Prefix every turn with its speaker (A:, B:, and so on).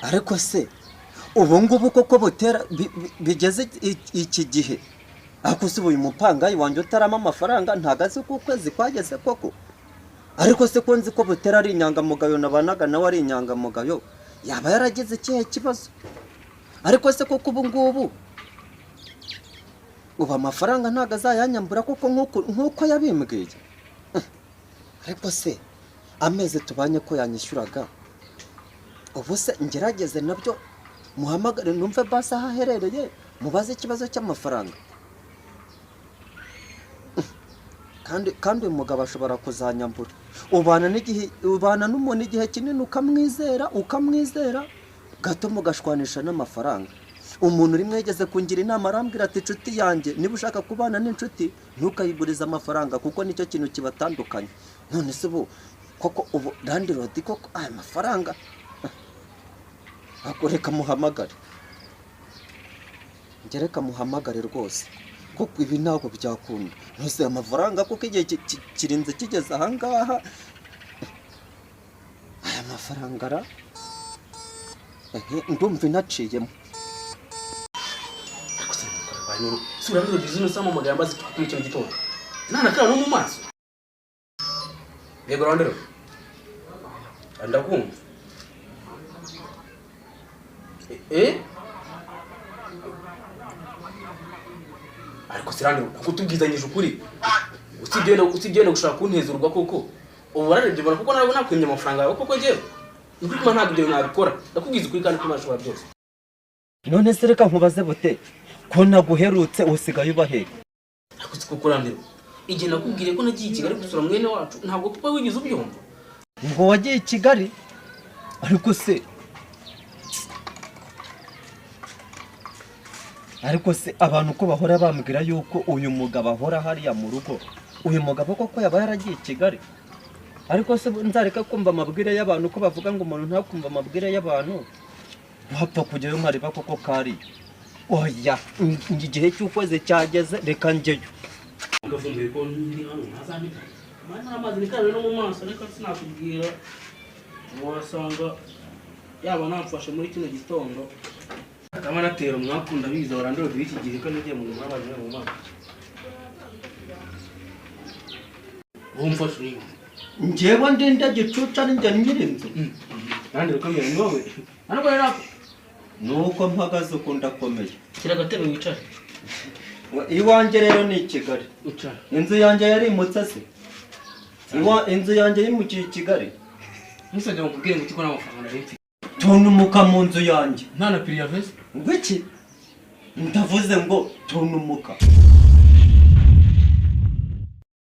A: ariko se ubu ngubu koko butera bigeze iki gihe akusibuye umupangayi wanjye utarama amafaranga ntagaze ku kwezi kwageze koko. Ariko se ko nzi ko butera ari inyangamugayo nabanaga nawe ari inyangamugayo yaba yarageze ikihe kibazo. Ariko se koko ubu ngubu uba amafaranga ntago azayanyambura koko nkuko yabimbwiye. Ariko se amezi tubanye ko yanyishyuraga ubu se ngerageze nabyo muhamagare numve basi aho aherereye mubaze ikibazo cy'amafaranga. kandi uyu mugabo ashobora kuzanyambura. ubana n'umuntu igihe kinini ukamwizera gato mugashwanisha n'amafaranga. Umuntu rimwe yigeze kungira inama arambwira ati inshuti yanjye niba ushaka kubana n'inshuti ntukayigurize amafaranga kuko nicyo kintu kibatandukanye. None se ubu koko ubu landirodi koko aya mafaranga akoreka muhamagare ngereka muhamagare rwose kuko ibi ntabwo byakunda. Ntuse amafaranga kuko igihe kirinze kigeze ahangaha aya mafaranga ara ndumva inaciyemo.
B: Sura ndio bizino sama magamba zikuri cyo gitondo. Nana kana no mu maso. Yego rondero. Ndakumva. Ariko sirande kutubwizanyije ukuri. Usibye no gushaka kuntezurwa koko. Ubu wararebye bana kuko nabona kwimye amafaranga yawe koko jewe. Ndiko kuma ntabwo ibyo nabikora. Ndakubwiza ukuri kandi kumashobora byose.
A: None se reka nkubaze bute ko naguherutse usigaye ubaheka.
B: Akutse kukurandira. Igihe nakubwire ko nagiye i Kigali gusura mwene wacu ntabwo kuba wigize ubyumva.
A: Ngo wagiye i Kigali ariko se abantu ko bahora bambwira yuko uyu mugabo ahora hariya mu rugo. Uyu mugabo koko yaba yaragiye i Kigali. Ariko se nzareka kumva amabwire y'abantu ko bavuga ngo umuntu ntakumva amabwire y'abantu wapfa kujyayo nkareba koko kari. Oya igihe cy'ukwezi cyageze reka njyeyo.
B: Ugafumbire ko ndi hano ntazandika. Mana amazi nikabe no mu maso reka sinakubwira. Wasanga yaba namfashe muri kino gitondo. Kama natero mwakunda biza barandoro biki gihe ko nagiye mu mabanje mu maso. Umfashe ni.
A: Njyewe ndenda gicuca n'injya nyirinzu.
B: Kandi ukomeye ni wowe. Ariko rero
A: nuko mpagaze ukunda komeye.
B: Kira gatebe wicare.
A: Iwanjye rero ni i Kigali.
B: Ucara.
A: Inzu yanjye yari imutse se. Inzu yanjye yimukiye i Kigali.
B: Musajya mukubwire ngo kiko n'amafaranga ari mfite.
A: Tunumuka mu nzu yanjye.
B: Nta na piriya vese.
A: Ngwiki? Ndavuze ngo tunumuka.